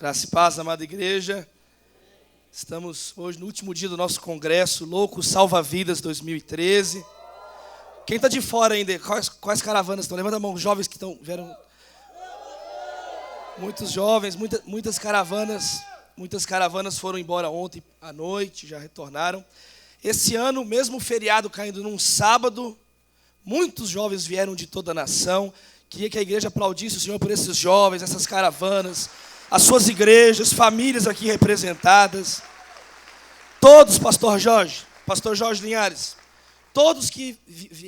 Graça e paz, amada igreja. Estamos hoje no último dia do nosso congresso, Louco Salva Vidas 2013. Quem está de fora ainda? Quais caravanas estão? Levanta a mão, os jovens que vieram. Muitos jovens, muitas caravanas foram embora ontem à noite, já retornaram. Esse ano, mesmo o feriado caindo num sábado, muitos jovens vieram de toda a nação. Queria que a igreja aplaudisse o Senhor por esses jovens, essas caravanas, as suas igrejas, famílias aqui representadas. Todos, Pastor Jorge Linhares, todos que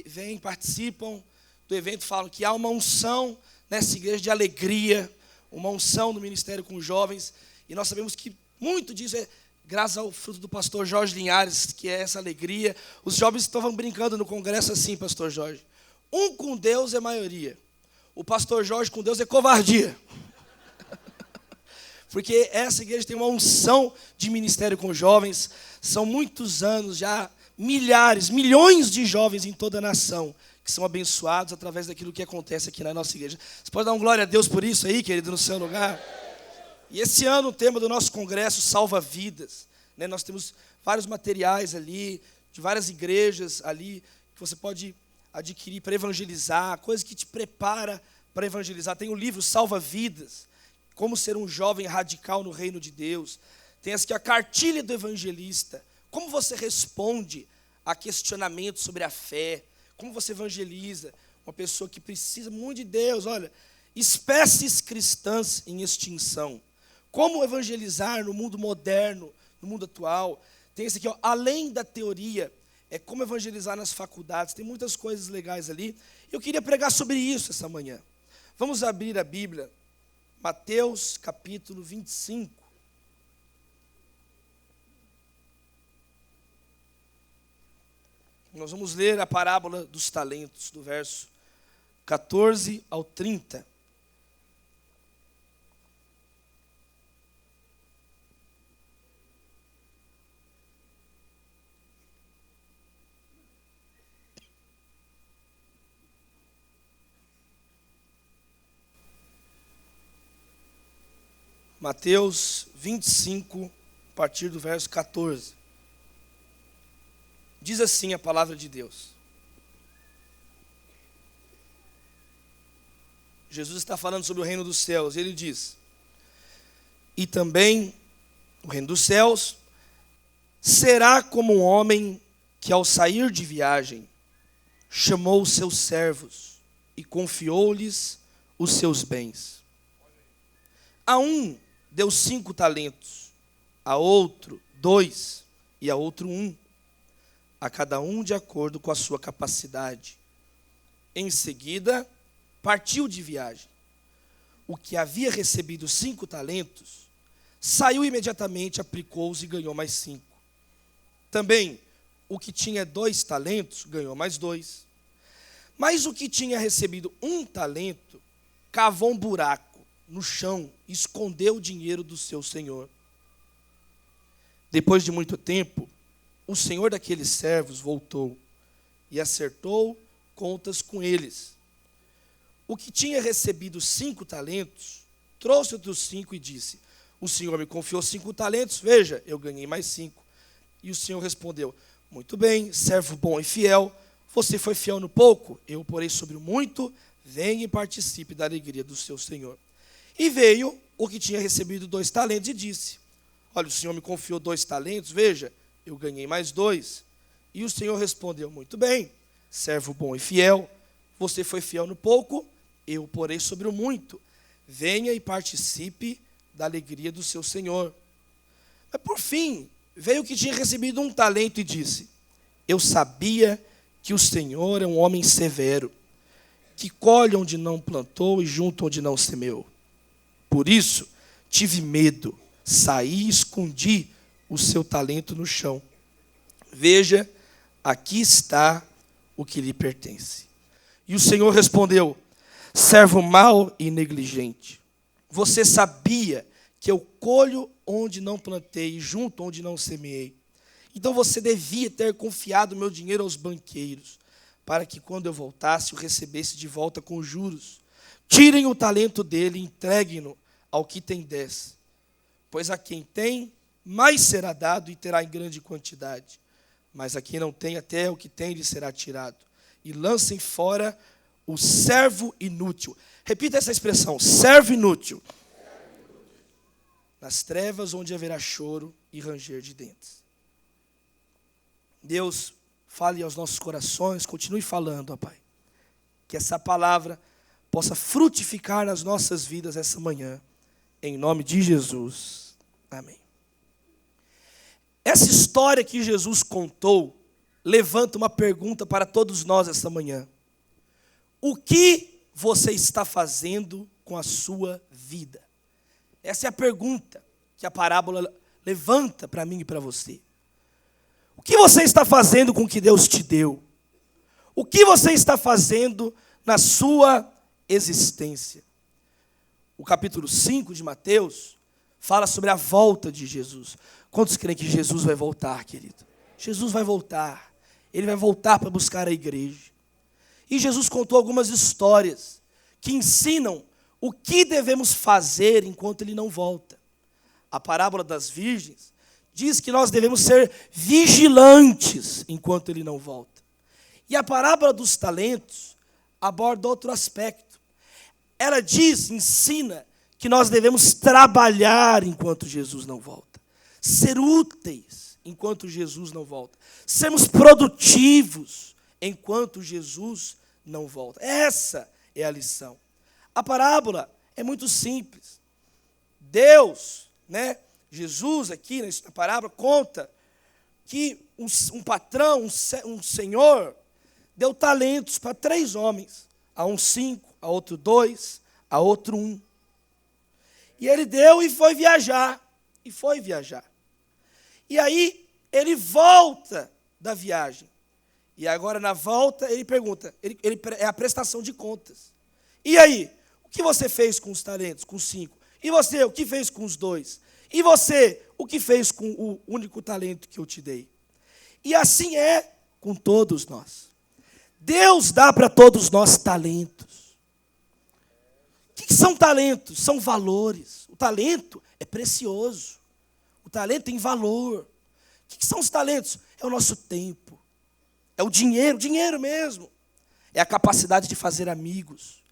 vêm, participam do evento, falam que há uma unção nessa igreja de alegria, uma unção no ministério com jovens, e nós sabemos que muito disso é graças ao fruto do pastor Jorge Linhares, que é essa alegria. Os jovens estavam brincando no congresso assim, pastor Jorge: um com Deus é maioria, o pastor Jorge com Deus é covardia. Porque essa igreja tem uma unção de ministério com jovens. São muitos anos já, milhões de jovens em toda a nação que são abençoados através daquilo que acontece aqui na nossa igreja. Você pode dar um glória a Deus por isso aí, querido, no seu lugar? E esse ano o tema do nosso congresso, Salva Vidas. Nós temos vários materiais ali, de várias igrejas ali, que você pode adquirir para evangelizar, coisas que te prepara para evangelizar. Tem o livro Salva Vidas, como ser um jovem radical no reino de Deus. Tem aqui a cartilha do evangelista, como você responde a questionamentos sobre a fé, como você evangeliza uma pessoa que precisa muito de Deus. Olha, espécies cristãs em extinção, como evangelizar no mundo moderno, no mundo atual. Tem esse aqui, além da teoria, como evangelizar nas faculdades. Tem muitas coisas legais ali. Eu queria pregar sobre isso essa manhã. Vamos abrir a Bíblia, Mateus capítulo 25. Nós vamos ler a parábola dos talentos, do verso 14 ao 30. Mateus 25, a partir do verso 14. Diz assim a palavra de Deus. Jesus está falando sobre o reino dos céus. Ele diz: e também o reino dos céus será como um homem que, ao sair de viagem, chamou os seus servos e confiou-lhes os seus bens. A um deu 5 talentos, a outro 2 e a outro 1, a cada um de acordo com a sua capacidade. Em seguida, partiu de viagem. O que havia recebido 5 talentos, saiu imediatamente, aplicou-os e ganhou mais 5. Também, o que tinha 2 talentos, ganhou mais 2. Mas o que tinha recebido 1 talento, cavou um buraco no chão e escondeu o dinheiro do seu senhor. Depois de muito tempo, o senhor daqueles servos voltou e acertou contas com eles. O que tinha recebido 5 talentos, trouxe outros 5 e disse: o senhor me confiou 5 talentos, veja, eu ganhei mais 5. E o senhor respondeu: muito bem, servo bom e fiel, você foi fiel no pouco, eu o porei sobre o muito, venha e participe da alegria do seu senhor. E veio o que tinha recebido 2 talentos e disse: olha, o senhor me confiou 2 talentos, veja, eu ganhei mais 2. E o senhor respondeu: muito bem, servo bom e fiel, você foi fiel no pouco, eu o porei sobre o muito, venha e participe da alegria do seu senhor. Mas por fim, veio o que tinha recebido 1 talento e disse: eu sabia que o senhor é um homem severo, que colhe onde não plantou e junta onde não semeou. Por isso, tive medo, saí e escondi o seu talento no chão. Veja, aqui está o que lhe pertence. E o Senhor respondeu: servo mau e negligente, você sabia que eu colho onde não plantei e junto onde não semeei. Então você devia ter confiado meu dinheiro aos banqueiros, para que quando eu voltasse o recebesse de volta com juros. Tirem o talento dele e entreguem-no ao que tem 10. Pois a quem tem, mais será dado e terá em grande quantidade. Mas a quem não tem, até o que tem lhe será tirado. E lancem fora o servo inútil. Repita essa expressão, servo inútil. Nas trevas onde haverá choro e ranger de dentes. Deus, fale aos nossos corações, continue falando, ó Pai. Que essa palavra possa frutificar nas nossas vidas essa manhã. Em nome de Jesus. Amém. Essa história que Jesus contou levanta uma pergunta para todos nós esta manhã. O que você está fazendo com a sua vida? Essa é a pergunta que a parábola levanta para mim e para você. O que você está fazendo com o que Deus te deu? O que você está fazendo na sua existência? O capítulo 5 de Mateus fala sobre a volta de Jesus. Quantos creem que Jesus vai voltar, querido? Jesus vai voltar. Ele vai voltar para buscar a igreja. E Jesus contou algumas histórias que ensinam o que devemos fazer enquanto Ele não volta. A parábola das virgens diz que nós devemos ser vigilantes enquanto Ele não volta. E a parábola dos talentos aborda outro aspecto. Ela ensina que nós devemos trabalhar enquanto Jesus não volta. Ser úteis enquanto Jesus não volta. Sermos produtivos enquanto Jesus não volta. Essa é a lição. A parábola é muito simples. Deus, Jesus aqui na parábola conta que um patrão, um senhor, deu talentos para 3 homens. A um 5, a outro 2, a outro 1. E ele deu e foi viajar. E aí ele volta da viagem. E agora na volta ele pergunta, é a prestação de contas. E aí, o que você fez com os talentos, com os 5? E você, o que fez com os 2? E você, o que fez com o único talento que eu te dei? E assim é com todos nós. Deus dá para todos nós talentos. O que são talentos? São valores. O talento é precioso. O talento tem valor. O que são os talentos? É o nosso tempo. É o dinheiro mesmo. É a capacidade de fazer amigos.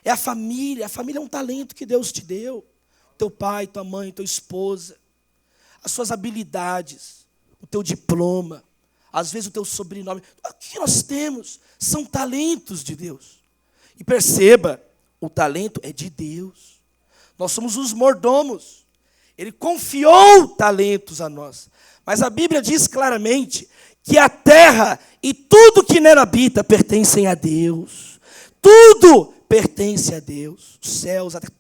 É a família. A família é um talento que Deus te deu. Teu pai, tua mãe, tua esposa. As suas habilidades. O teu diploma. Às vezes o teu sobrenome. O que nós temos são talentos de Deus. E perceba, o talento é de Deus. Nós somos os mordomos. Ele confiou talentos a nós. Mas a Bíblia diz claramente que a terra e tudo que nela habita pertencem a Deus. Tudo pertence a Deus. Os céus, a terra,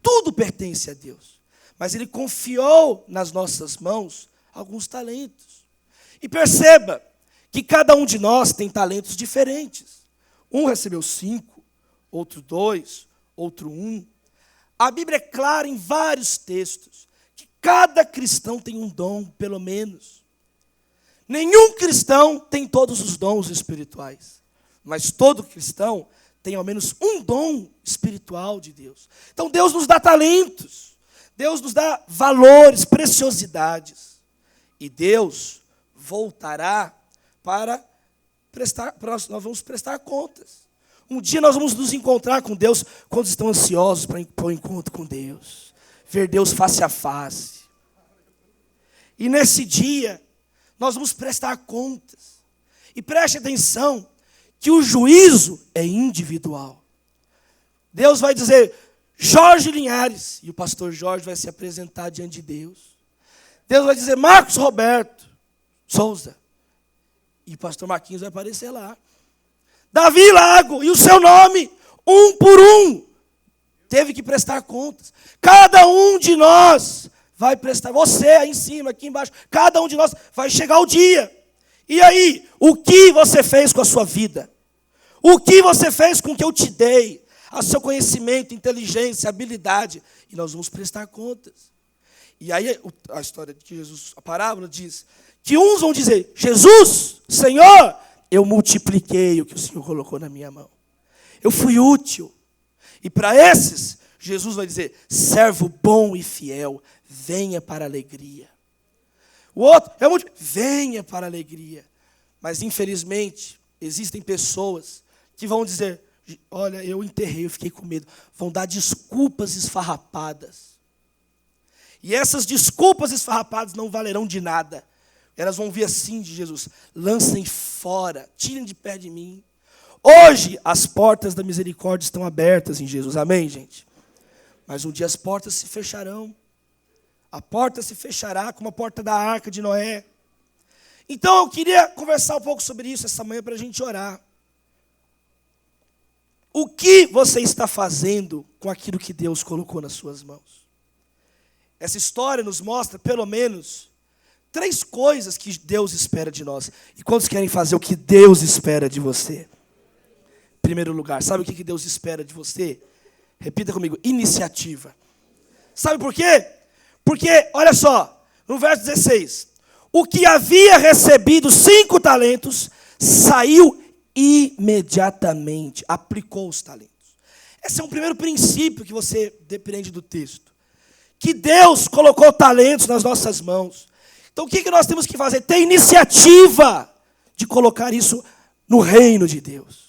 tudo pertence a Deus. Mas Ele confiou nas nossas mãos alguns talentos. E perceba que cada um de nós tem talentos diferentes. Um recebeu 5, outro 2, outro 1. A Bíblia é clara em vários textos que cada cristão tem um dom, pelo menos. Nenhum cristão tem todos os dons espirituais, mas todo cristão tem ao menos um dom espiritual de Deus. Então Deus nos dá talentos, Deus nos dá valores, preciosidades. E Deus voltará para nós vamos prestar contas. Um dia nós vamos nos encontrar com Deus. Quando estão ansiosos para o encontro com Deus, ver Deus face a face. E nesse dia nós vamos prestar contas. E preste atenção que o juízo é individual. Deus vai dizer, Jorge Linhares, e o pastor Jorge vai se apresentar diante de Deus. Deus vai dizer, Marcos Roberto Souza, e o pastor Marquinhos vai aparecer lá. Davi Lago, e o seu nome, um por um, teve que prestar contas. Cada um de nós vai prestar, você aí em cima, aqui embaixo, cada um de nós vai chegar o dia. E aí, o que você fez com a sua vida? O que você fez com o que eu te dei? O seu conhecimento, inteligência, habilidade. E nós vamos prestar contas. E aí, a história de Jesus, a parábola diz que uns vão dizer, Jesus, Senhor, eu multipliquei o que o Senhor colocou na minha mão. Eu fui útil. E para esses, Jesus vai dizer, servo bom e fiel, venha para a alegria. O outro é muito, venha para a alegria. Mas infelizmente, existem pessoas que vão dizer, olha, eu enterrei, eu fiquei com medo. Vão dar desculpas esfarrapadas. E essas desculpas esfarrapadas não valerão de nada. Elas vão vir assim de Jesus, lancem fora, tirem de perto de mim. Hoje, as portas da misericórdia estão abertas em Jesus, amém, gente? Mas um dia as portas se fecharão. A porta se fechará como a porta da arca de Noé. Então eu queria conversar um pouco sobre isso essa manhã para a gente orar. O que você está fazendo com aquilo que Deus colocou nas suas mãos? Essa história nos mostra, pelo menos, 3 coisas que Deus espera de nós. E quantos querem fazer o que Deus espera de você? Em primeiro lugar, sabe o que Deus espera de você? Repita comigo, iniciativa. Sabe por quê? Porque, olha só, no verso 16, o que havia recebido 5 talentos, saiu imediatamente, aplicou os talentos. Esse é um primeiro princípio que você depreende do texto. Que Deus colocou talentos nas nossas mãos. Então o que nós temos que fazer? Ter iniciativa de colocar isso no reino de Deus.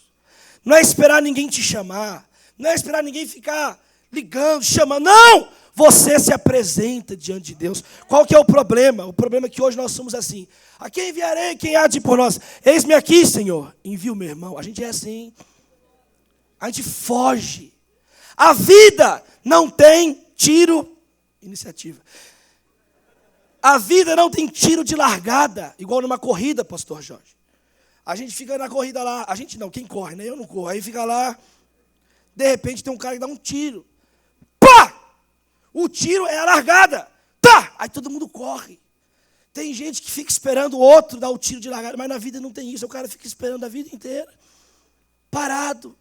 Não é esperar ninguém te chamar, não é esperar ninguém ficar ligando, chamando, não! Você se apresenta diante de Deus. Qual que é o problema? O problema é que hoje nós somos assim. A quem enviarei? Quem há de ir por nós? Eis-me aqui, Senhor. Envia o meu irmão. A gente é assim. A gente foge. A vida não tem tiro, iniciativa. A vida não tem tiro de largada, igual numa corrida, pastor Jorge. A gente fica na corrida lá. A gente não, quem corre, né? Eu não corro. Aí fica lá. De repente tem um cara que dá um tiro. Pá! O tiro é a largada. Tá! Aí todo mundo corre. Tem gente que fica esperando o outro dar o tiro de largada, mas na vida não tem isso. O cara fica esperando a vida inteira. Parado.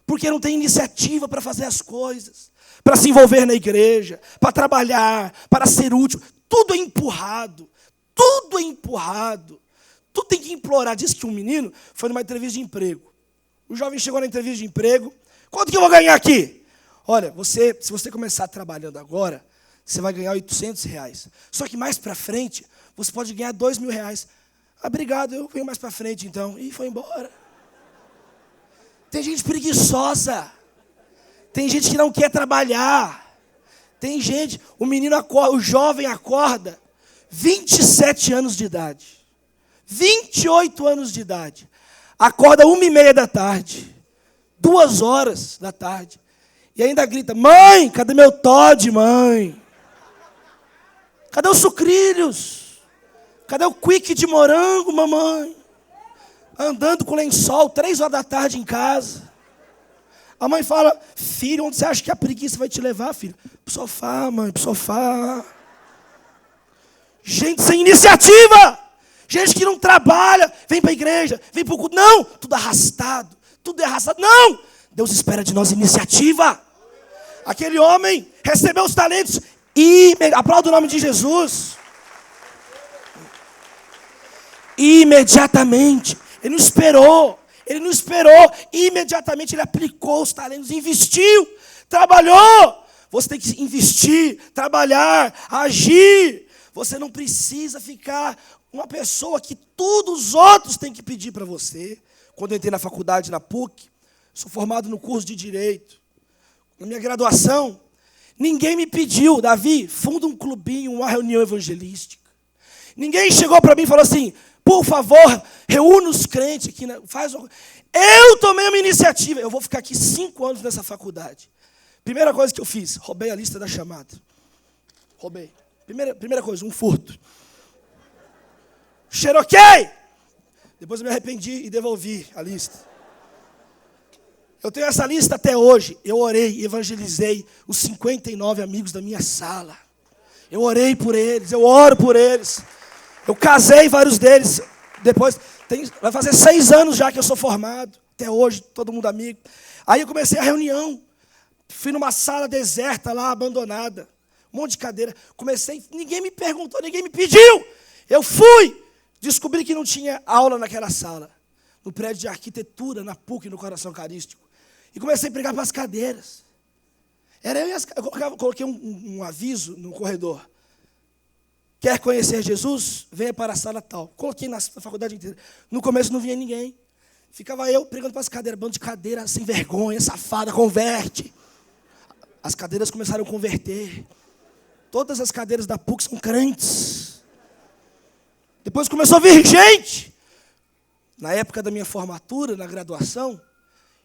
Porque não tem iniciativa para fazer as coisas. Para se envolver na igreja. Para trabalhar. Para ser útil. Tudo é empurrado. Tudo é empurrado. Tudo tem que implorar. Diz que um menino foi numa entrevista de emprego. O jovem chegou na entrevista de emprego. Quanto que eu vou ganhar aqui? Olha, se você começar trabalhando agora, você vai ganhar R$800. Só que mais para frente, você pode ganhar R$2.000. Ah, obrigado, eu venho mais para frente então. E foi embora. Tem gente preguiçosa. Tem gente que não quer trabalhar. Tem gente, o menino acorda, o jovem acorda, 27 anos de idade. 28 anos de idade. Acorda 1h30 da tarde. 2 horas da tarde. E ainda grita, mãe, cadê meu Toddy, mãe? Cadê os sucrilhos? Cadê o quick de morango, mamãe? Andando com lençol, 3 horas da tarde em casa. A mãe fala, filho, onde você acha que a preguiça vai te levar, filho? Pro sofá, mãe, pro sofá. Gente sem iniciativa. Gente que não trabalha, vem para a igreja, vem para o culto. Não, tudo arrastado, tudo é arrastado. Não, Deus espera de nós iniciativa. Aquele homem recebeu os talentos e aplauda o nome de Jesus. Imediatamente, ele não esperou, imediatamente ele aplicou os talentos, investiu, trabalhou. Você tem que investir, trabalhar, agir. Você não precisa ficar uma pessoa que todos os outros têm que pedir para você. Quando eu entrei na faculdade, na PUC, sou formado no curso de Direito. Na minha graduação, ninguém me pediu, Davi, funda um clubinho, uma reunião evangelística. Ninguém chegou para mim e falou assim, por favor, reúna os crentes aqui. Faz uma... Eu tomei uma iniciativa, eu vou ficar aqui 5 anos nessa faculdade. Primeira coisa que eu fiz, roubei a lista da chamada. Roubei. Primeira coisa, um furto. Xeroquei! Depois eu me arrependi e devolvi a lista. Eu tenho essa lista até hoje. Eu orei e evangelizei os 59 amigos da minha sala. Eu orei por eles, eu oro por eles. Eu casei vários deles. Depois, vai fazer 6 anos já que eu sou formado. Até hoje, todo mundo amigo. Aí eu comecei a reunião. Fui numa sala deserta lá, abandonada. Um monte de cadeira. Comecei, ninguém me perguntou, ninguém me pediu. Eu fui. Descobri que não tinha aula naquela sala. No prédio de arquitetura, na PUC, no Coração Eucarístico. E comecei a pregar para as cadeiras. Eu coloquei um aviso no corredor. Quer conhecer Jesus? Venha para a sala tal. Coloquei na faculdade inteira. No começo não vinha ninguém. Ficava eu pregando para as cadeiras. Bando de cadeira sem vergonha, safada, converte. As cadeiras começaram a converter. Todas as cadeiras da PUC são crentes. Depois começou a vir gente. Na época da minha formatura, na graduação,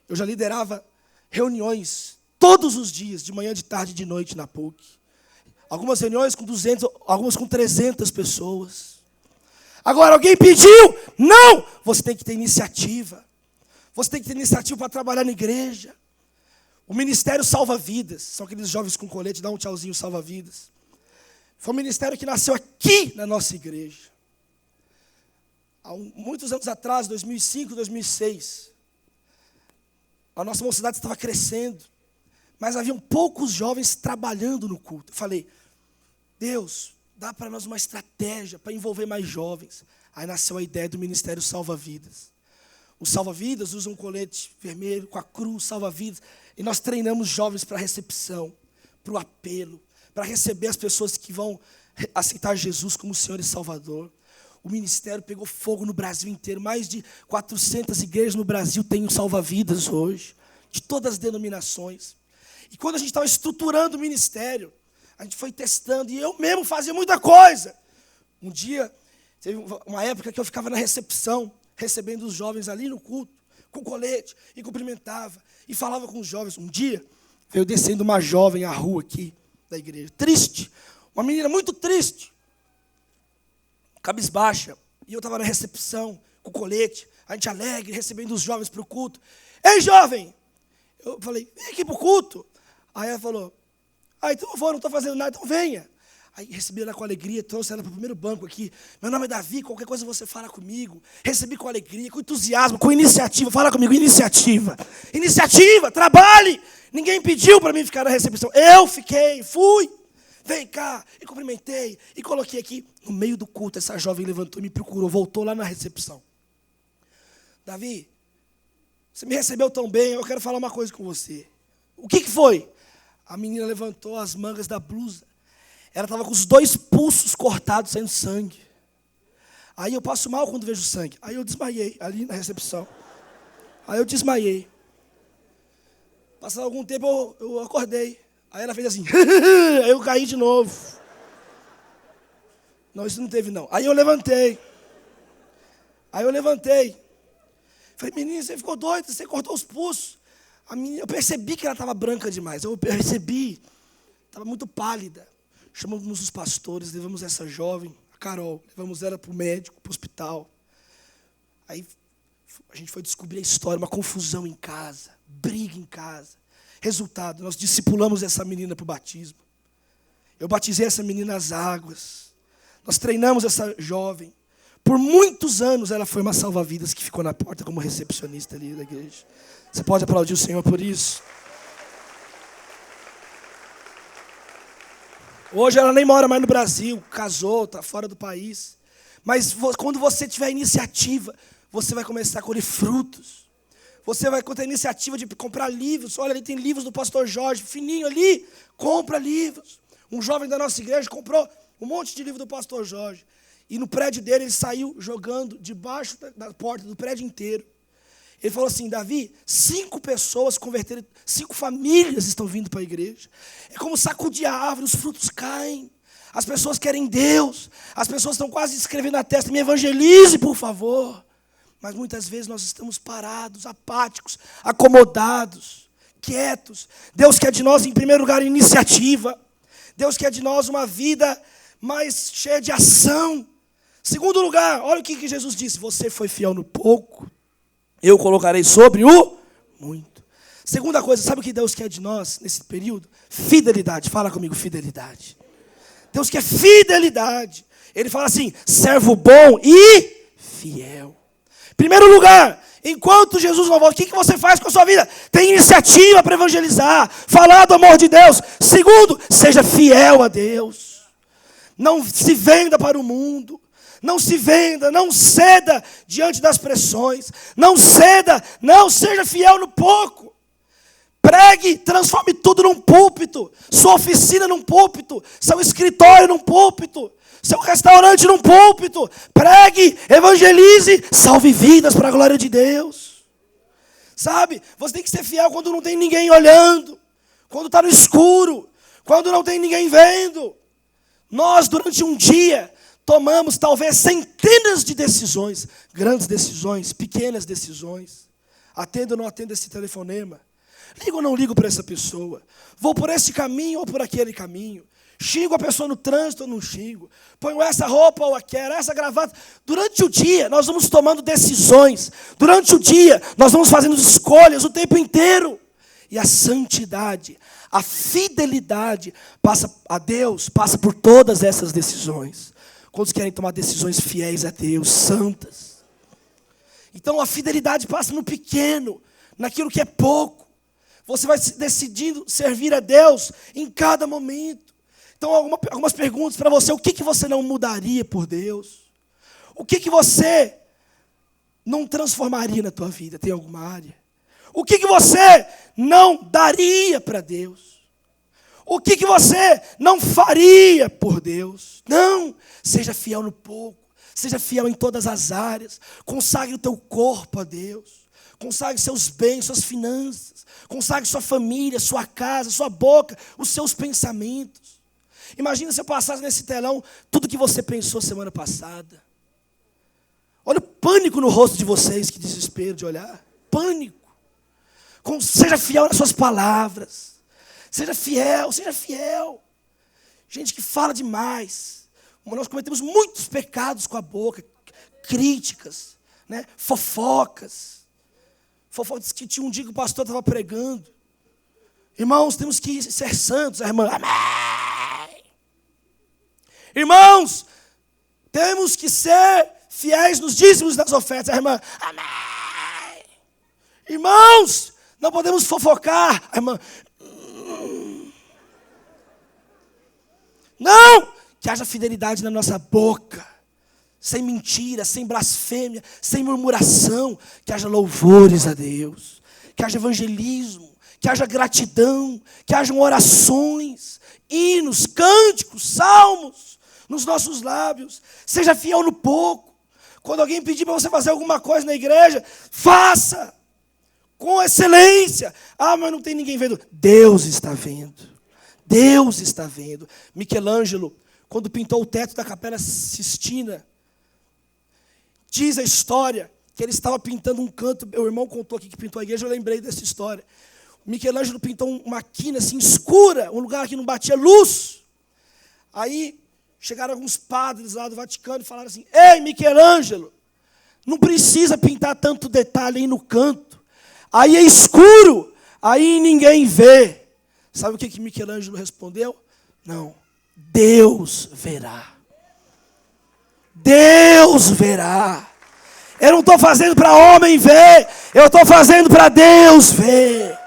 eu já liderava reuniões todos os dias, de manhã, de tarde e de noite na PUC. Algumas reuniões com 200, algumas com 300 pessoas. Agora, alguém pediu? Não! Você tem que ter iniciativa. Você tem que ter iniciativa para trabalhar na igreja. O Ministério Salva Vidas. São aqueles jovens com colete, dá um tchauzinho, salva vidas. Foi um ministério que nasceu aqui na nossa igreja. Há muitos anos atrás, 2005, 2006. A nossa mocidade estava crescendo. Mas haviam poucos jovens trabalhando no culto. Eu falei, Deus, dá para nós uma estratégia para envolver mais jovens. Aí nasceu a ideia do Ministério Salva Vidas. O Salva Vidas usa um colete vermelho com a cruz, Salva Vidas. E nós treinamos jovens para a recepção, para o apelo, para receber as pessoas que vão aceitar Jesus como Senhor e Salvador. O ministério pegou fogo no Brasil inteiro. Mais de 400 igrejas no Brasil têm um salva-vidas hoje, de todas as denominações. E quando a gente estava estruturando o ministério, a gente foi testando, e eu mesmo fazia muita coisa. Um dia, teve uma época que eu ficava na recepção, recebendo os jovens ali no culto, com colete, e cumprimentava, e falava com os jovens. Um dia, veio descendo uma jovem à rua aqui da igreja, triste, uma menina muito triste, cabisbaixa, e eu estava na recepção, com colete, a gente alegre, recebendo os jovens para o culto. Ei, jovem! Eu falei, vem aqui para o culto. Aí ela falou, então eu vou, não estou fazendo nada, então venha. Aí recebi ela com alegria, trouxe ela para o primeiro banco aqui. Meu nome é Davi, qualquer coisa você fala comigo. Recebi com alegria, com entusiasmo, com iniciativa. Fala comigo, iniciativa. Iniciativa, trabalhe. Ninguém pediu para mim ficar na recepção. Eu fiquei, fui. Vem cá, e cumprimentei, e coloquei aqui. No meio do culto, essa jovem levantou e me procurou, voltou lá na recepção. Davi, você me recebeu tão bem, eu quero falar uma coisa com você. O que foi? A menina levantou as mangas da blusa. Ela estava com os 2 pulsos cortados, saindo sangue. Aí eu passo mal quando vejo sangue. Aí eu desmaiei, ali na recepção. Aí eu desmaiei. Passado algum tempo, eu acordei. Aí ela fez assim. Aí eu caí de novo. Não, isso não teve não. Aí eu levantei. Falei, menina, você ficou doida, você cortou os pulsos. Eu percebi que ela estava branca demais. Eu percebi. Estava muito pálida. Chamamos os pastores, levamos essa jovem, a Carol, levamos ela para o médico, para o hospital. Aí a gente foi descobrir a história, uma confusão em casa, briga em casa. Resultado, nós discipulamos essa menina para o batismo. Eu batizei essa menina nas águas. Nós treinamos essa jovem. Por muitos anos ela foi uma salva-vidas que ficou na porta como recepcionista ali da igreja. Você pode aplaudir o Senhor por isso? Hoje ela nem mora mais no Brasil, casou, está fora do país. Mas quando você tiver iniciativa, você vai começar a colher frutos. Você vai ter a iniciativa de comprar livros. Olha, ali tem livros do pastor Jorge, fininho ali, compra livros. Um jovem da nossa igreja comprou um monte de livro do pastor Jorge. E no prédio dele, ele saiu jogando debaixo da porta do prédio inteiro. Ele falou assim, Davi, 5 pessoas converteram, 5 famílias estão vindo para a igreja. É como sacudir a árvore, os frutos caem. As pessoas querem Deus. As pessoas estão quase escrevendo na testa, me evangelize, por favor. Mas muitas vezes nós estamos parados, apáticos, acomodados, quietos. Deus quer de nós, em primeiro lugar, iniciativa. Deus quer de nós uma vida mais cheia de ação. Segundo lugar, olha o que Jesus disse. Você foi fiel no pouco, eu colocarei sobre o muito. Segunda coisa, sabe o que Deus quer de nós nesse período? Fidelidade. Fala comigo, fidelidade. Deus quer fidelidade. Ele fala assim, servo bom e fiel. Primeiro lugar, enquanto Jesus não volta, o que você faz com a sua vida? Tem iniciativa para evangelizar, falar do amor de Deus. Segundo, seja fiel a Deus. Não se venda para o mundo. Não se venda, não ceda diante das pressões. Não ceda, não seja fiel no pouco. Pregue, transforme tudo num púlpito. Sua oficina num púlpito. Seu escritório num púlpito. Seu restaurante num púlpito. Pregue, evangelize, salve vidas para a glória de Deus. Sabe? Você tem que ser fiel quando não tem ninguém olhando. Quando está no escuro. Quando não tem ninguém vendo. Nós, durante um dia, tomamos talvez centenas de decisões. Grandes decisões, pequenas decisões. Atendo ou não atendo esse telefonema? Ligo ou não ligo para essa pessoa? Vou por esse caminho ou por aquele caminho? Xingo a pessoa no trânsito ou não xingo? Ponho essa roupa ou aquela, essa gravata? Durante o dia, nós vamos tomando decisões. Durante o dia, nós vamos fazendo escolhas o tempo inteiro. E a santidade, a fidelidade passa a Deus, passa por todas essas decisões. Quantos querem tomar decisões fiéis a Deus, santas? Então a fidelidade passa no pequeno, naquilo que é pouco. Você vai decidindo servir a Deus em cada momento. Então algumas perguntas para você. O que você não mudaria por Deus? O que você não transformaria na tua vida? Tem alguma área? O que você não daria para Deus? O que você não faria por Deus? Não, seja fiel no pouco, seja fiel em todas as áreas. Consagre o teu corpo a Deus. Consagre seus bens, suas finanças. Consagre sua família, sua casa, sua boca, os seus pensamentos. Imagina se eu passasse nesse telão tudo que você pensou semana passada. Olha o pânico no rosto de vocês, que desespero de olhar. Pânico. Seja fiel nas suas palavras. Seja fiel, seja fiel. Gente que fala demais. Nós cometemos muitos pecados com a boca. Críticas, né? Fofocas. Fofocas que tinha um dia que o pastor estava pregando. Irmãos, temos que ser santos. A irmã, amém. Irmãos, temos que ser fiéis nos dízimos das ofertas. A irmã, amém. Irmãos, não podemos fofocar. A irmã, não, que haja fidelidade na nossa boca, sem mentira, sem blasfêmia, sem murmuração, que haja louvores a Deus, que haja evangelismo, que haja gratidão, que hajam orações, hinos, cânticos, salmos nos nossos lábios. Seja fiel no pouco. Quando alguém pedir para você fazer alguma coisa na igreja, faça com excelência. Ah, mas não tem ninguém vendo. Deus está vendo. Deus está vendo. Michelangelo, quando pintou o teto da Capela Sistina, diz a história que ele estava pintando um canto. Meu irmão contou aqui que pintou a igreja, eu lembrei dessa história. Michelangelo pintou uma quina assim escura, um lugar que não batia luz. Aí chegaram alguns padres lá do Vaticano e falaram assim: ei, Michelangelo, não precisa pintar tanto detalhe aí no canto. Aí é escuro, aí ninguém vê. Sabe o que Michelangelo respondeu? Não, Deus verá. Deus verá. Eu não estou fazendo para homem ver, eu estou fazendo para Deus ver.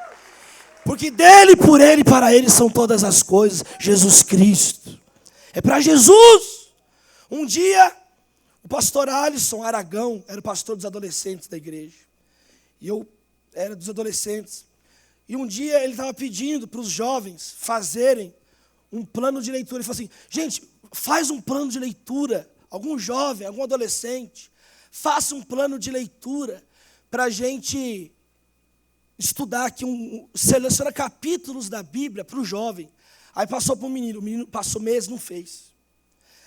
Porque dele, por ele e para ele são todas as coisas. Jesus Cristo. É para Jesus. Um dia, o pastor Alisson Aragão era o pastor dos adolescentes da igreja. E eu era dos adolescentes. E um dia ele estava pedindo para os jovens fazerem um plano de leitura. Ele falou assim: gente, faz um plano de leitura. Algum jovem, algum adolescente, faça um plano de leitura para a gente estudar aqui, seleciona capítulos da Bíblia para o jovem. Aí passou para o menino passou meses, não fez.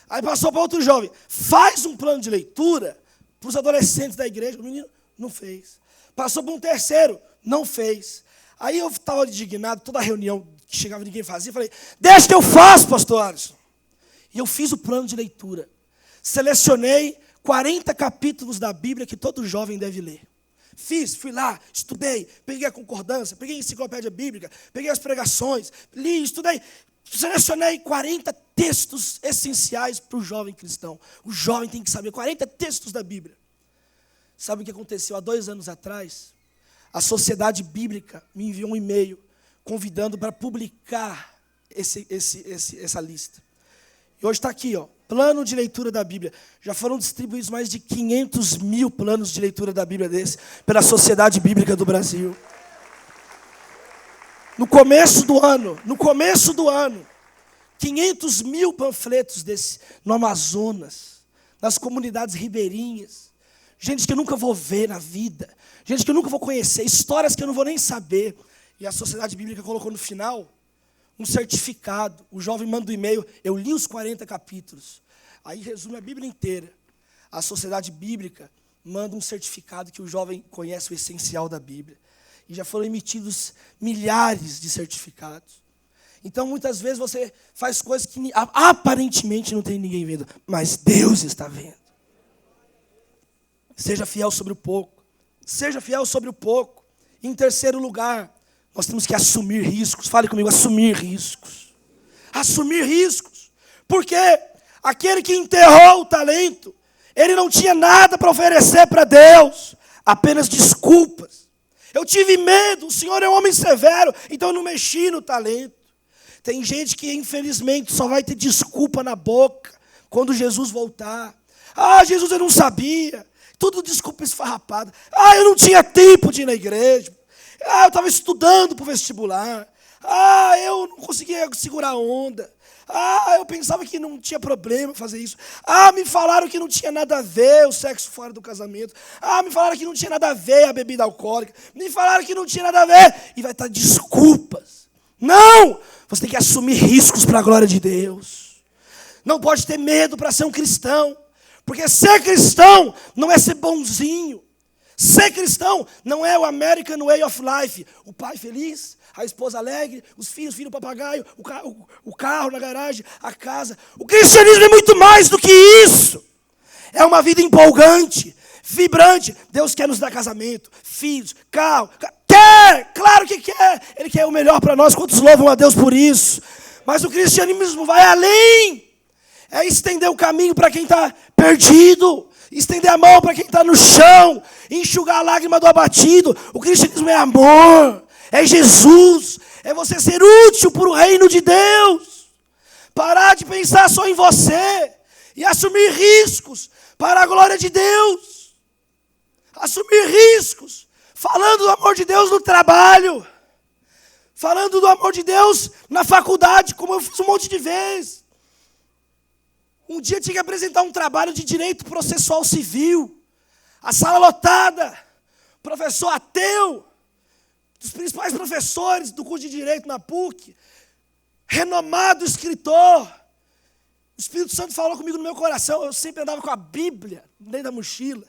Aí passou para outro jovem, faz um plano de leitura para os adolescentes da igreja. O menino não fez. Passou para um terceiro, não fez. Aí eu estava indignado, toda reunião que chegava ninguém fazia, falei: deixa que eu faço, pastor Alisson. E eu fiz o plano de leitura. Selecionei 40 capítulos da Bíblia que todo jovem deve ler. Fui lá, estudei, peguei a concordância, peguei a enciclopédia bíblica, peguei as pregações, li, estudei, selecionei 40 textos essenciais para o jovem cristão. O jovem tem que saber 40 textos da Bíblia. Sabe o que aconteceu há 2 anos atrás? A Sociedade Bíblica me enviou um e-mail convidando para publicar essa lista. E hoje está aqui, ó, plano de leitura da Bíblia. Já foram distribuídos mais de 500 mil planos de leitura da Bíblia desse pela Sociedade Bíblica do Brasil. No começo do ano, 500 mil panfletos no Amazonas, nas comunidades ribeirinhas. Gente que eu nunca vou ver na vida, gente que eu nunca vou conhecer, histórias que eu não vou nem saber. E a Sociedade Bíblica colocou no final um certificado. O jovem manda um e-mail, eu li os 40 capítulos. Aí resume a Bíblia inteira. A Sociedade Bíblica manda um certificado que o jovem conhece o essencial da Bíblia. E já foram emitidos milhares de certificados. Então, muitas vezes, você faz coisas que aparentemente não tem ninguém vendo, mas Deus está vendo. Seja fiel sobre o pouco. Seja fiel sobre o pouco. Em terceiro lugar, nós temos que assumir riscos. Fale comigo, assumir riscos. Assumir riscos. Porque aquele que enterrou o talento, ele não tinha nada para oferecer para Deus, apenas desculpas. Eu tive medo, o Senhor é um homem severo, então eu não mexi no talento. Tem gente que, infelizmente, só vai ter desculpa na boca quando Jesus voltar. Ah, Jesus, eu não sabia. Tudo desculpa esfarrapada. Ah, eu não tinha tempo de ir na igreja. Ah, eu estava estudando para o vestibular. Ah, eu não conseguia segurar a onda. Ah, eu pensava que não tinha problema fazer isso. Ah, me falaram que não tinha nada a ver o sexo fora do casamento. Ah, me falaram que não tinha nada a ver a bebida alcoólica. Me falaram que não tinha nada a ver. E vai estar desculpas. Não! Você tem que assumir riscos para a glória de Deus. Não pode ter medo para ser um cristão. Porque ser cristão não é ser bonzinho. Ser cristão não é o American Way of Life. O pai feliz, a esposa alegre, os filhos, filho papagaio, o carro na garagem, a casa. O cristianismo é muito mais do que isso. É uma vida empolgante, vibrante. Deus quer nos dar casamento, filhos, carro. Quer, claro que quer. Ele quer o melhor para nós. Quantos louvam a Deus por isso? Mas o cristianismo vai além. É estender o caminho para quem está perdido. Estender a mão para quem está no chão. Enxugar a lágrima do abatido. O cristianismo é amor. É Jesus. É você ser útil para o reino de Deus. Parar de pensar só em você. E assumir riscos para a glória de Deus. Assumir riscos. Falando do amor de Deus no trabalho. Falando do amor de Deus na faculdade, como eu fiz um monte de vezes. Um dia tinha que apresentar um trabalho de direito processual civil. A sala lotada. Professor ateu. Dos principais professores do curso de direito na PUC. Renomado escritor. O Espírito Santo falou comigo no meu coração. Eu sempre andava com a Bíblia dentro da mochila.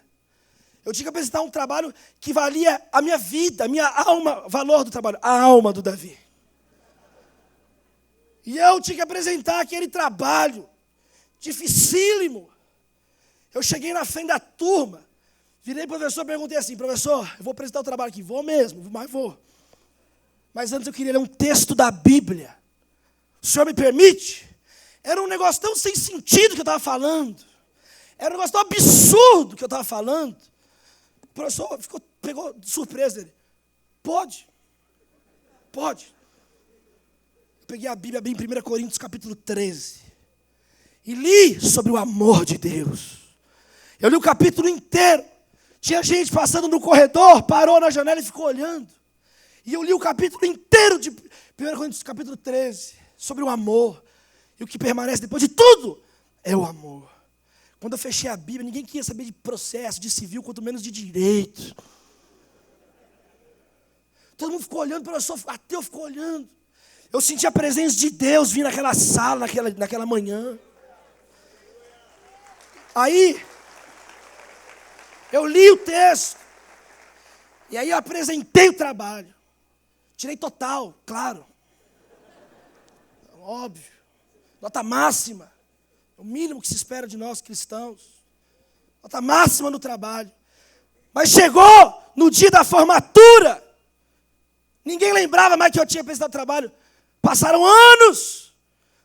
Eu tinha que apresentar um trabalho que valia a minha vida, a minha alma, valor do trabalho, a alma do Davi. E eu tinha que apresentar aquele trabalho dificílimo. Eu cheguei na frente da turma, virei para o professor e perguntei assim, professor, eu vou apresentar o trabalho aqui, vou mesmo, mas vou. Mas antes eu queria ler um texto da Bíblia. O senhor me permite? Era um negócio tão sem sentido que eu estava falando. Era um negócio tão absurdo que eu estava falando. O professor pegou de surpresa dele. Pode. Eu peguei a Bíblia, abri em 1 Coríntios capítulo 13. E li sobre o amor de Deus. Eu li o capítulo inteiro. Tinha gente passando no corredor, parou na janela e ficou olhando. E eu li o capítulo inteiro de 1 Coríntios capítulo 13. Sobre o amor. E o que permanece depois de tudo é o amor. Quando eu fechei a Bíblia, ninguém queria saber de processo, de civil, quanto menos de direito. Todo mundo ficou olhando, o professor ateu ficou olhando. Eu senti a presença de Deus vir naquela sala, naquela manhã. Aí, eu li o texto. E aí eu apresentei o trabalho. Tirei total, claro. Óbvio. Nota máxima. O mínimo que se espera de nós cristãos. Nota máxima no trabalho. Mas chegou no dia da formatura. Ninguém lembrava mais que eu tinha apresentado trabalho. Passaram anos.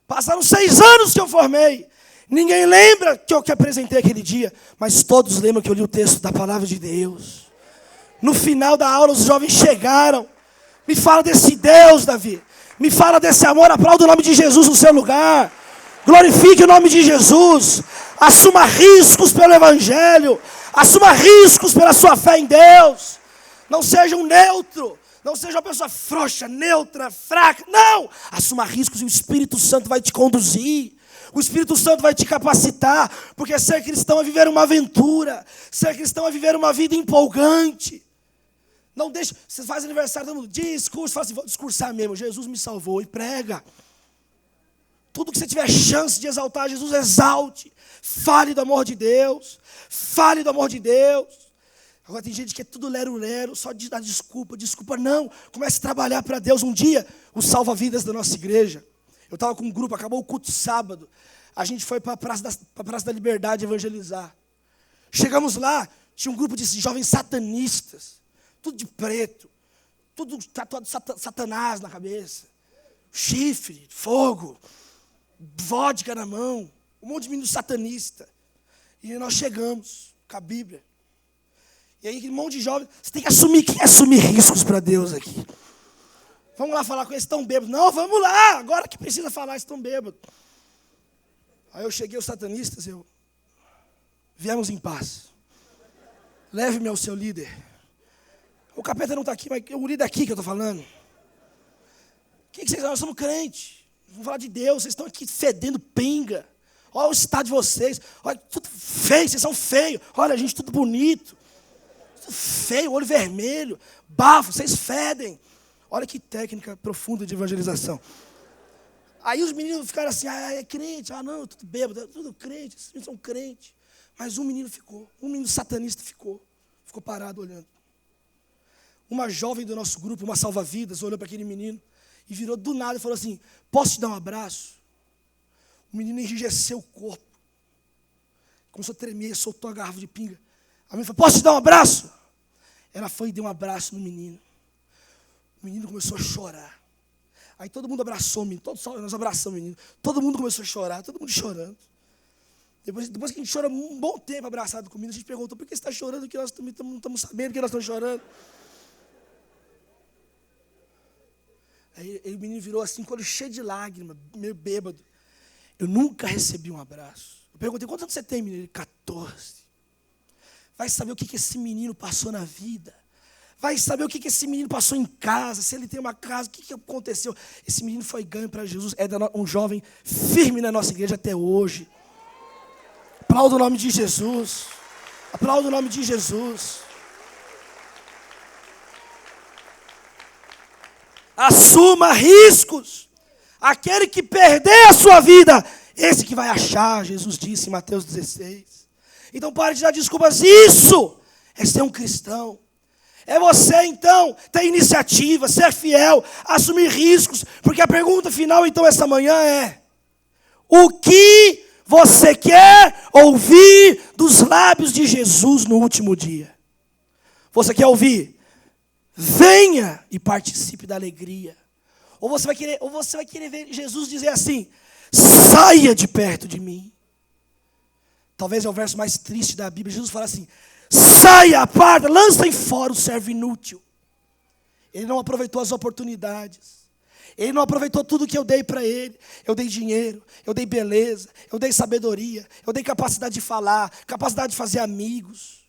Passaram 6 anos que eu formei. Ninguém lembra que eu apresentei aquele dia. Mas todos lembram que eu li o texto da palavra de Deus. No final da aula os jovens chegaram. Me fala desse Deus, Davi. Me fala desse amor. Aplauda o nome de Jesus no seu lugar. Glorifique o nome de Jesus. Assuma riscos pelo Evangelho. Assuma riscos pela sua fé em Deus. Não seja um neutro. Não seja uma pessoa frouxa, neutra, fraca. Não! Assuma riscos e o Espírito Santo vai te conduzir. O Espírito Santo vai te capacitar. Porque ser cristão é viver uma aventura. Ser cristão é viver uma vida empolgante. Não deixe, você faz aniversário, todo mundo discurso, fala assim, vou discursar mesmo, Jesus me salvou, e prega. Tudo que você tiver chance de exaltar Jesus, exalte. Fale do amor de Deus. Fale do amor de Deus. Agora tem gente que é tudo lero-lero, só de dar desculpa. Não, comece a trabalhar para Deus. Um dia, o salva-vidas da nossa igreja, eu estava com um grupo, acabou o culto sábado, a gente foi para a Praça da Liberdade evangelizar. Chegamos lá, tinha um grupo de jovens satanistas, tudo de preto, tudo tatuado Satanás na cabeça, chifre, fogo, vodka na mão, um monte de menino satanista. E nós chegamos com a Bíblia. E aí, aquele monte de jovens, você tem que assumir, quem assumir riscos para Deus aqui? Vamos lá falar com eles, estão bêbados. Não, vamos lá, agora que precisa falar, estão bêbados. Aí eu cheguei, os satanistas, viemos em paz. Leve-me ao seu líder. O capeta não está aqui, mas o líder aqui que eu estou falando. O que vocês nós somos crentes. Vamos falar de Deus, vocês estão aqui fedendo pinga. Olha o estado de vocês. Olha, tudo feio, vocês são feios. Olha, a gente tudo bonito. Tudo feio, olho vermelho, bafo, vocês fedem. Olha que técnica profunda de evangelização. Aí os meninos ficaram assim, é crente, não, tudo bêbado, tudo crente, esses meninos são crentes. Mas um menino satanista ficou parado olhando. Uma jovem do nosso grupo, uma salva-vidas, olhou para aquele menino e virou do nada e falou assim, posso te dar um abraço? O menino enrijeceu o corpo. Começou a tremer, soltou a garrafa de pinga. A menina falou, posso te dar um abraço? Ela foi e deu um abraço no menino. O menino começou a chorar. Aí todo mundo abraçou o menino, nós abraçamos o menino. Todo mundo começou a chorar, todo mundo chorando. Depois que a gente chora um bom tempo abraçado com o menino, a gente perguntou, por que você está chorando? Que nós também não estamos sabendo que nós estamos chorando. Aí o menino virou assim, com o olho cheio de lágrimas, meio bêbado. Eu nunca recebi um abraço. Eu perguntei, quantos anos você tem, menino? Ele, 14. Vai saber o que esse menino passou na vida. Vai saber o que esse menino passou em casa. Se ele tem uma casa, o que aconteceu. Esse menino foi ganho para Jesus. É um jovem firme na nossa igreja até hoje. Aplauda o nome de Jesus. Aplauda o nome de Jesus. Assuma riscos. Aquele que perder a sua vida, esse que vai achar, Jesus disse em Mateus 16. Então pare de dar desculpas. Isso é ser um cristão. É você então ter iniciativa, ser fiel, assumir riscos. Porque a pergunta final então essa manhã é: o que você quer ouvir dos lábios de Jesus no último dia? Você quer ouvir? Venha e participe da alegria. Ou você vai querer ver Jesus dizer assim: saia de perto de mim. Talvez é o verso mais triste da Bíblia. Jesus fala assim: saia, aparta, lança em fora o servo inútil. Ele não aproveitou as oportunidades. Ele não aproveitou tudo que eu dei para ele. Eu dei dinheiro, eu dei beleza, eu dei sabedoria, eu dei capacidade de falar, capacidade de fazer amigos.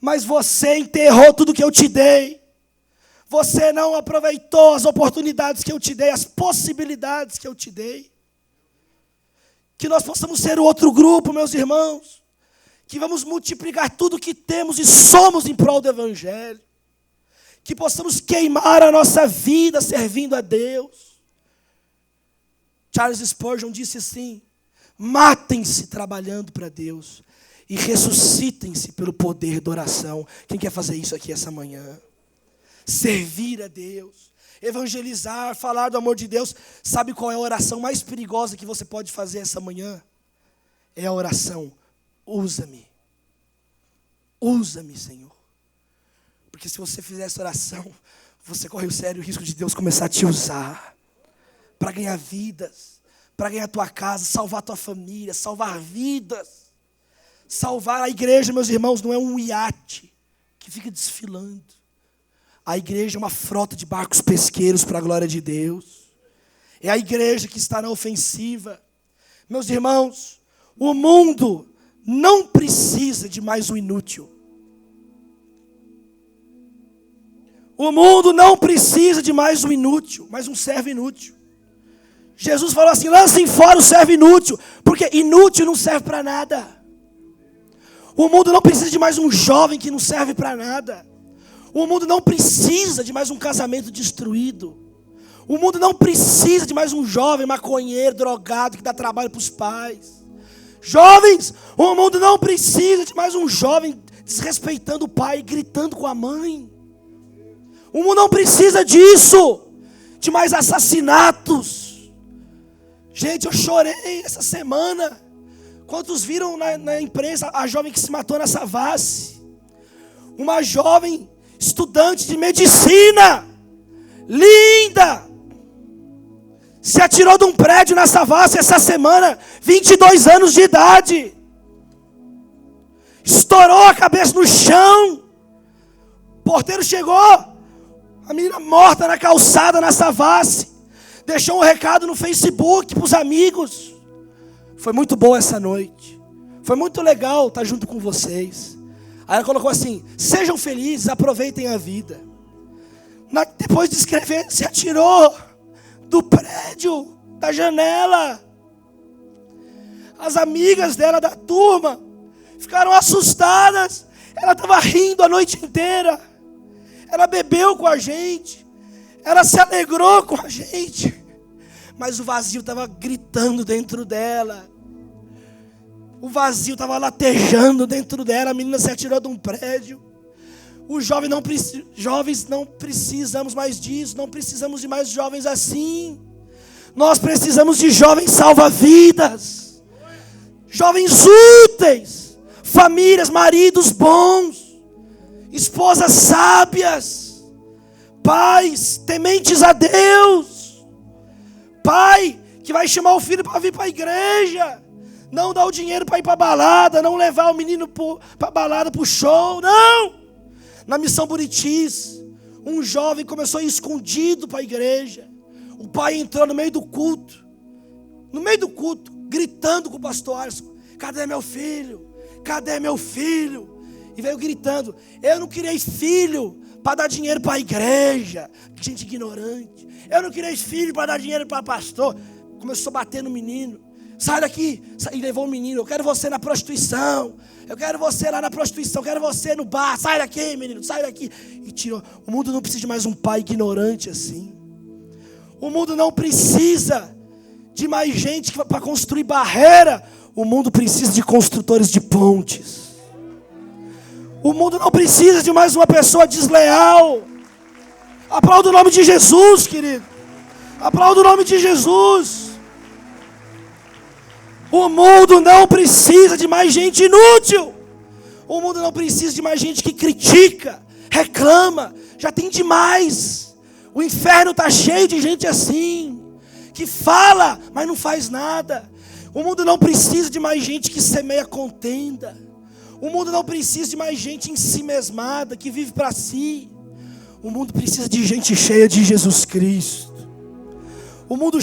Mas você enterrou tudo que eu te dei. Você não aproveitou as oportunidades que eu te dei, as possibilidades que eu te dei. Que nós possamos ser o outro grupo, meus irmãos, que vamos multiplicar tudo que temos e somos em prol do Evangelho. Que possamos queimar a nossa vida servindo a Deus. Charles Spurgeon disse assim: matem-se trabalhando para Deus e ressuscitem-se pelo poder da oração. Quem quer fazer isso aqui essa manhã? Servir a Deus, evangelizar, falar do amor de Deus. Sabe qual é a oração mais perigosa que você pode fazer essa manhã? É a oração: usa-me. Usa-me, Senhor. Porque se você fizer essa oração, você corre o sério risco de Deus começar a te usar para ganhar vidas, para ganhar a tua casa, salvar a tua família, salvar vidas. Salvar a igreja, meus irmãos, não é um iate que fica desfilando. A igreja é uma frota de barcos pesqueiros para a glória de Deus. É a igreja que está na ofensiva. Meus irmãos, o mundo não precisa de mais um inútil. O mundo não precisa de mais um inútil, mais um servo inútil. Jesus falou assim: lancem fora o servo inútil, porque inútil não serve para nada. O mundo não precisa de mais um jovem que não serve para nada. O mundo não precisa de mais um casamento destruído. O mundo não precisa de mais um jovem maconheiro, drogado, que dá trabalho para os pais. Jovens, o mundo não precisa de mais um jovem desrespeitando o pai, gritando com a mãe. O mundo não precisa disso, de mais assassinatos. Gente, eu chorei essa semana. Quantos viram na imprensa a jovem que se matou na Savassi? Uma jovem estudante de medicina, linda, se atirou de um prédio na Savassi essa semana, 22 anos de idade. Estourou a cabeça no chão. O porteiro chegou, a menina morta na calçada na Savassi. Deixou um recado no Facebook para os amigos. Foi muito boa essa noite. Foi muito legal estar junto com vocês. Aí ela colocou assim: sejam felizes, aproveitem a vida. Depois de escrever, se atirou do prédio, da janela. As amigas dela da turma ficaram assustadas. Ela estava rindo a noite inteira. Ela bebeu com a gente. Ela se alegrou com a gente. Mas o vazio estava gritando dentro dela. O vazio estava latejando dentro dela. A menina se atirou de um prédio. Os jovens não precisamos mais disso. Não precisamos de mais jovens assim. Nós precisamos de jovens salva-vidas. Jovens úteis. Famílias, maridos bons. Esposas sábias. Pais tementes a Deus. Pai que vai chamar o filho para vir para a igreja. Não dar o dinheiro para ir para a balada. Não levar o menino para a balada, para o show. Não! Na missão Buritis, um jovem começou a ir escondido para a igreja. O pai entrou no meio do culto. No meio do culto, gritando com o pastor Alisson: cadê meu filho? Cadê meu filho? E veio gritando: eu não criei filho para dar dinheiro para a igreja. Gente ignorante. Eu não criei filho para dar dinheiro para pastor. Começou a bater no menino. Sai daqui. E levou o menino: eu quero você na prostituição. Eu quero você lá na prostituição. Eu quero você no bar. Sai daqui, menino. Sai daqui. E tirou. O mundo não precisa de mais um pai ignorante assim. O mundo não precisa de mais gente para construir barreira. O mundo precisa de construtores de pontes. O mundo não precisa de mais uma pessoa desleal. Aplauda o nome de Jesus, querido. Aplauda o nome de Jesus. O mundo não precisa de mais gente inútil. O mundo não precisa de mais gente que critica, reclama. Já tem demais. O inferno está cheio de gente assim, que fala, mas não faz nada. O mundo não precisa de mais gente que semeia contenda. O mundo não precisa de mais gente ensimesmada, que vive para si. O mundo precisa de gente cheia de Jesus Cristo. O mundo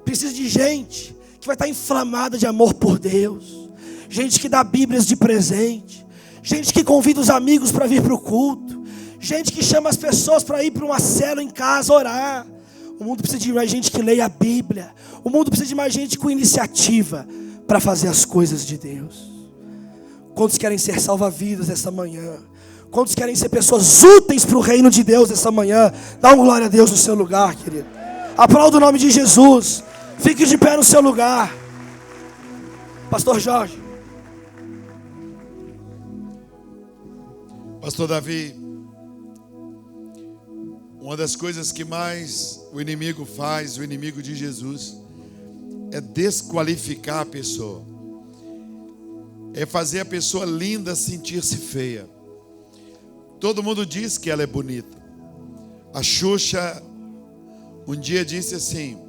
precisa de gente que vai estar inflamada de amor por Deus. Gente que dá Bíblias de presente. Gente que convida os amigos para vir para o culto. Gente que chama as pessoas para ir para uma célula em casa orar. O mundo precisa de mais gente que leia a Bíblia. O mundo precisa de mais gente com iniciativa para fazer as coisas de Deus. Quantos querem ser salva-vidas essa manhã? Quantos querem ser pessoas úteis para o reino de Deus essa manhã? Dá uma glória a Deus no seu lugar, querido. Aplauda o nome de Jesus. Fique de pé no seu lugar. Pastor Jorge. Pastor Davi, uma das coisas que mais o inimigo faz, o inimigo de Jesus, é desqualificar a pessoa. É fazer a pessoa linda sentir-se feia. Todo mundo diz que ela é bonita. A Xuxa um dia disse assim: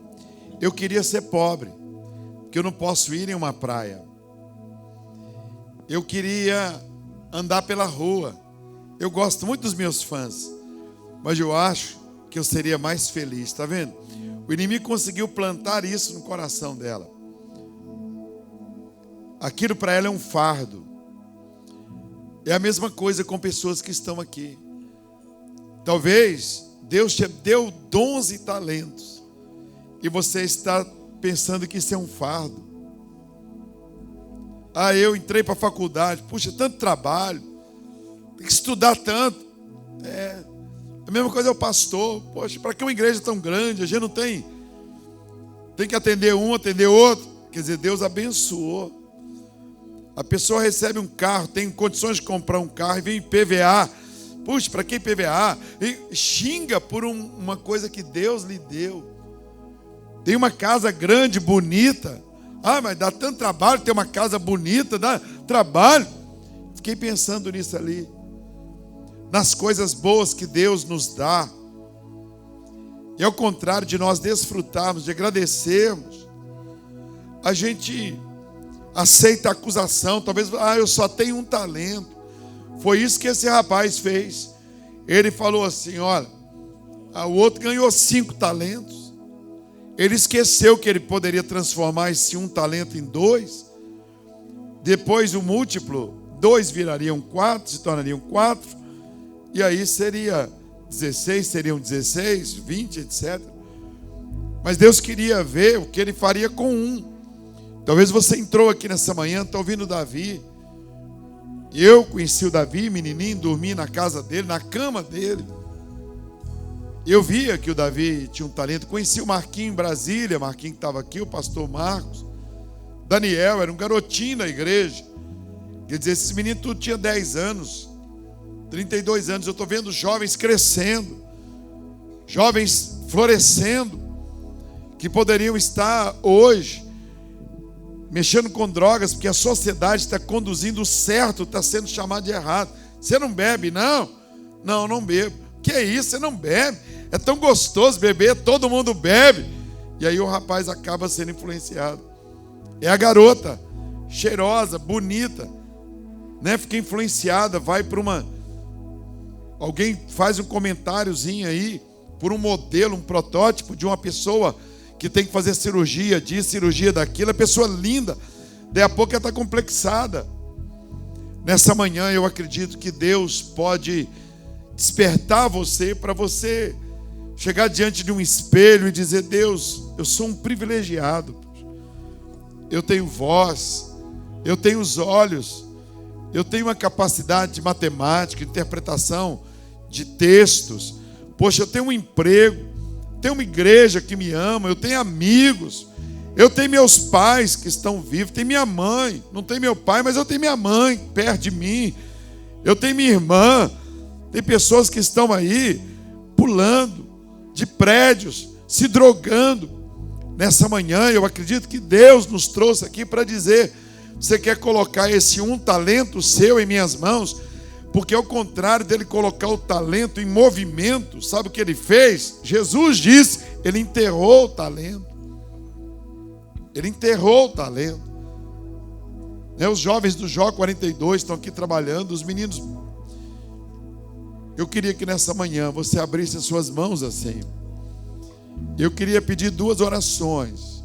eu queria ser pobre, porque eu não posso ir em uma praia. Eu queria andar pela rua. Eu gosto muito dos meus fãs, mas eu acho que eu seria mais feliz. Está vendo? O inimigo conseguiu plantar isso no coração dela. Aquilo para ela é um fardo. É a mesma coisa com pessoas que estão aqui. Talvez Deus te deu dons e talentos e você está pensando que isso é um fardo. Eu entrei para a faculdade, puxa, tanto trabalho, tem que estudar tanto. A mesma coisa é o pastor. Poxa, para que uma igreja tão grande? A gente não tem que atender um, atender outro. Quer dizer, Deus abençoou. A pessoa recebe um carro, tem condições de comprar um carro e vem PVA. Puxa, para que PVA? E xinga por uma coisa que Deus lhe deu. Tem uma casa grande, bonita. Mas dá tanto trabalho ter uma casa bonita, dá trabalho. Fiquei pensando nisso ali. Nas coisas boas que Deus nos dá. E ao contrário de nós desfrutarmos, de agradecermos, a gente aceita a acusação. Talvez, eu só tenho um talento. Foi isso que esse rapaz fez. Ele falou assim, olha, o outro ganhou 5 talentos. Ele esqueceu que ele poderia transformar esse um talento em 2. Depois o múltiplo, 2 virariam 4, se tornariam 4. E aí seria 16, seriam 16, 20, etc. Mas Deus queria ver o que ele faria com um. Talvez você entrou aqui nessa manhã, está ouvindo Davi. E eu conheci o Davi, menininho, dormi na casa dele, na cama dele. Eu via que o Davi tinha um talento. Conheci o Marquinho em Brasília, Marquinho que estava aqui, o pastor Marcos. Daniel era um garotinho da igreja. Quer dizer, esses meninos tudo tinha 10 anos, 32 anos. Eu estou vendo jovens crescendo, jovens florescendo, que poderiam estar hoje mexendo com drogas, porque a sociedade está conduzindo o certo, está sendo chamado de errado. Você não bebe, não? Não bebo. Que é isso? Você não bebe? É tão gostoso beber, todo mundo bebe. E aí o rapaz acaba sendo influenciado. É a garota, cheirosa, bonita, né? Fica influenciada, vai para uma... Alguém faz um comentáriozinho aí, por um modelo, um protótipo de uma pessoa que tem que fazer cirurgia disso, cirurgia daquilo. A pessoa linda, daí a pouco ela está complexada. Nessa manhã eu acredito que Deus pode despertar você para você chegar diante de um espelho e dizer: Deus, eu sou um privilegiado, eu tenho voz, eu tenho os olhos, eu tenho uma capacidade de matemática, de interpretação de textos, poxa, eu tenho um emprego, tenho uma igreja que me ama, eu tenho amigos, eu tenho meus pais que estão vivos, tenho minha mãe, não tenho meu pai, mas eu tenho minha mãe perto de mim, eu tenho minha irmã. Tem pessoas que estão aí pulando de prédios, se drogando. Nessa manhã eu acredito que Deus nos trouxe aqui para dizer: você quer colocar esse um talento seu em minhas mãos? Porque ao contrário dele colocar o talento em movimento, sabe o que ele fez? Jesus disse, ele enterrou o talento. Ele enterrou o talento. Os jovens do Jó 42 estão aqui trabalhando, os meninos. Eu queria que nessa manhã você abrisse as suas mãos assim. Eu queria pedir 2 orações.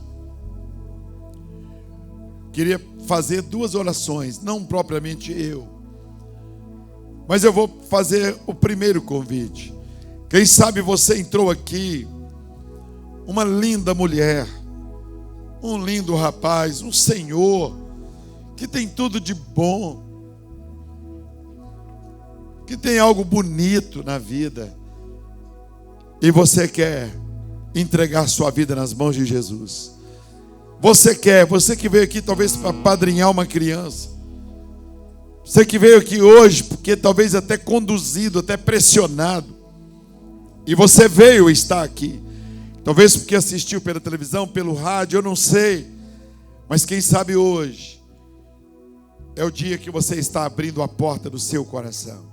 Queria fazer 2 orações, não propriamente eu. Mas eu vou fazer o primeiro convite. Quem sabe você entrou aqui, uma linda mulher, um lindo rapaz, um senhor, que tem tudo de bom, que tem algo bonito na vida, e você quer entregar sua vida nas mãos de Jesus. Você que veio aqui talvez para padrinhar uma criança, você que veio aqui hoje porque talvez até conduzido, até pressionado, e você veio estar aqui, talvez porque assistiu pela televisão, pelo rádio, eu não sei, mas quem sabe hoje é o dia que você está abrindo a porta do seu coração.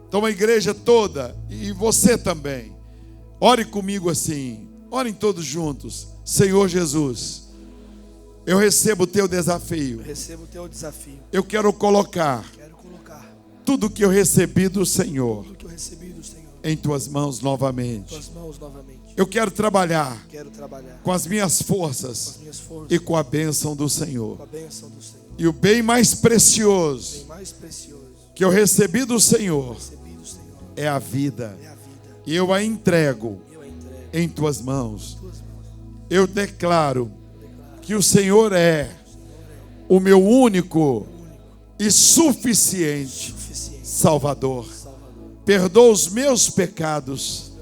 Então a igreja toda, e você também, ore comigo assim, orem todos juntos. Senhor Jesus, eu recebo o teu desafio. Eu quero colocar tudo que eu recebi do Senhor em tuas mãos novamente. Eu quero trabalhar com as minhas forças e com a bênção do Senhor. E o bem mais precioso que eu recebi do Senhor é a vida. e eu a entrego em tuas mãos. Eu declaro que o Senhor é o meu único e suficiente Salvador. Perdoa os meus pecados,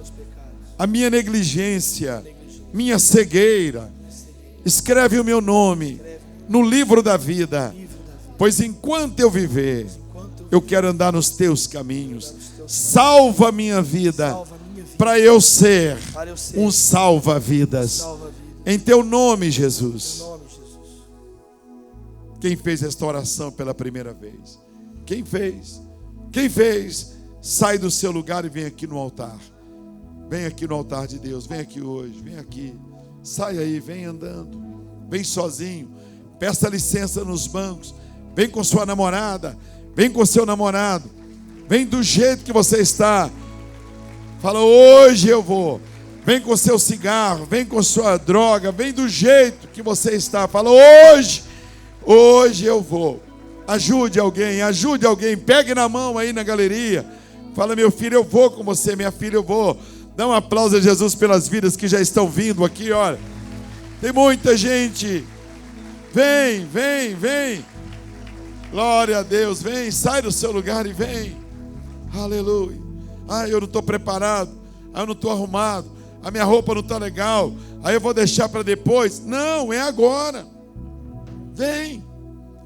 a minha negligência, minha cegueira. Escreve o meu nome no livro da vida, pois enquanto eu viver, eu quero andar nos teus caminhos. Salva a minha vida, para eu ser um salva-vidas. Em teu nome, Jesus. Quem fez esta oração pela primeira vez? Quem fez? Quem fez? Sai do seu lugar e vem aqui no altar. Vem aqui no altar de Deus. Vem aqui hoje. Vem aqui. Sai aí, vem andando. Vem sozinho. Peça licença nos bancos. Vem com sua namorada. Vem com seu namorado. Vem do jeito que você está. Fala, hoje eu vou. Vem com seu cigarro. Vem com sua droga. Vem do jeito que você está. Fala, hoje eu vou. Ajude alguém. Pegue na mão aí na galeria. Fala, meu filho, eu vou com você. Minha filha, eu vou. Dá um aplauso a Jesus pelas vidas que já estão vindo aqui, olha. Tem muita gente. Vem. Glória a Deus, vem, sai do seu lugar e vem. Aleluia. Eu não estou preparado. Eu não estou arrumado. A minha roupa não está legal. Aí eu vou deixar para depois. Não, é agora. Vem.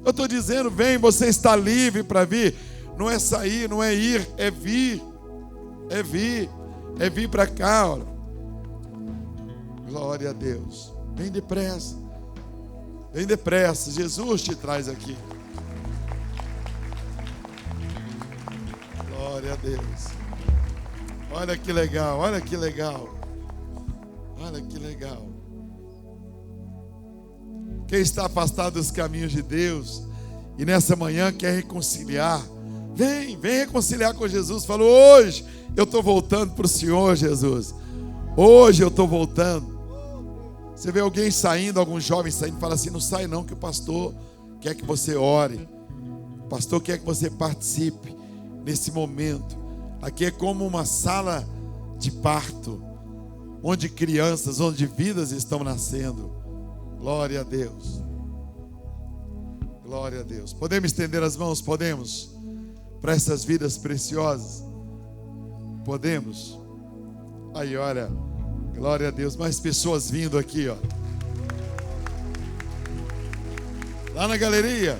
Eu estou dizendo, vem, você está livre para vir. Não é sair, não é ir, é vir. É vir. É vir para cá, olha. Glória a Deus. Vem depressa. Vem depressa. Jesus te traz aqui. Glória a Deus. Olha que legal, olha que legal. Olha que legal. Quem está afastado dos caminhos de Deus e nessa manhã quer reconciliar, vem reconciliar com Jesus. Fala, hoje eu estou voltando para o Senhor, Jesus. Hoje eu estou voltando. Você vê alguém saindo, algum jovem saindo, fala assim, não sai não, que o pastor quer que você ore. O pastor quer que você participe nesse momento. Aqui é como uma sala de parto, onde crianças, onde vidas estão nascendo. Glória a Deus. Glória a Deus. Podemos estender as mãos? Podemos? Para essas vidas preciosas? Podemos? Aí, olha. Glória a Deus. Mais pessoas vindo aqui, ó. Lá na galeria.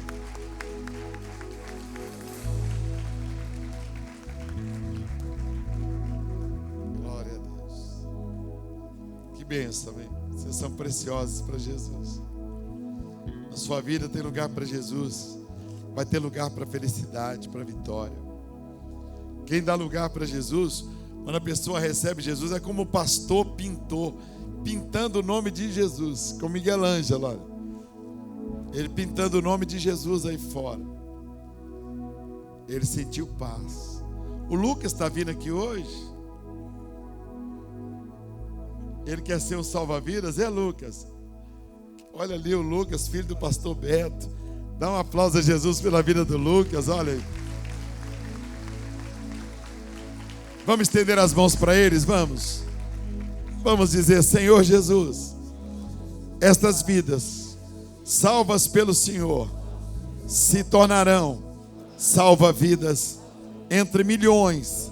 Glória a Deus. Que bênção, hein? Vocês são preciosos para Jesus. Na sua vida tem lugar para Jesus. Vai ter lugar para felicidade, para vitória. Quem dá lugar para Jesus, quando a pessoa recebe Jesus, é como o pastor pintou, pintando o nome de Jesus, com Miguel Ângelo, olha. Ele pintando o nome de Jesus aí fora. Ele sentiu paz. O Lucas está vindo aqui hoje. Ele quer ser um salva-vidas, é Lucas? Olha ali o Lucas, filho do pastor Beto. Dá um aplauso a Jesus pela vida do Lucas, olha aí. Vamos estender as mãos para eles, vamos. Vamos dizer, Senhor Jesus, estas vidas, salvas pelo Senhor, se tornarão salva-vidas entre milhões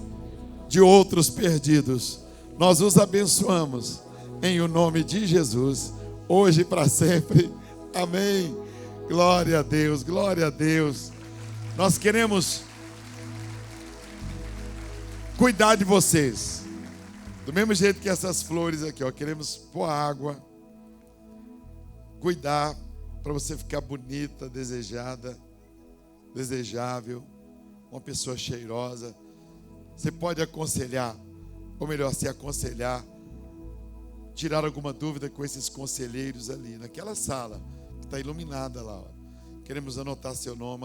de outros perdidos. Nós os abençoamos em o nome de Jesus, hoje e para sempre. Amém. Glória a Deus, glória a Deus. Nós queremos cuidar de vocês. Do mesmo jeito que essas flores aqui, ó, queremos pôr água, cuidar para você ficar bonita, desejada, desejável, uma pessoa cheirosa. Você pode aconselhar, ou melhor, se aconselhar, tirar alguma dúvida com esses conselheiros ali, naquela sala que está iluminada lá. Ó. Queremos anotar seu nome,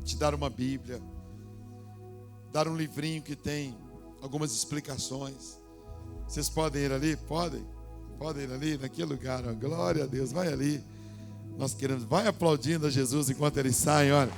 te dar uma Bíblia, dar um livrinho que tem algumas explicações. Vocês podem ir ali? Podem ir ali, naquele lugar. Ó. Glória a Deus, vai ali. Nós queremos, vai aplaudindo a Jesus enquanto eles saem, olha.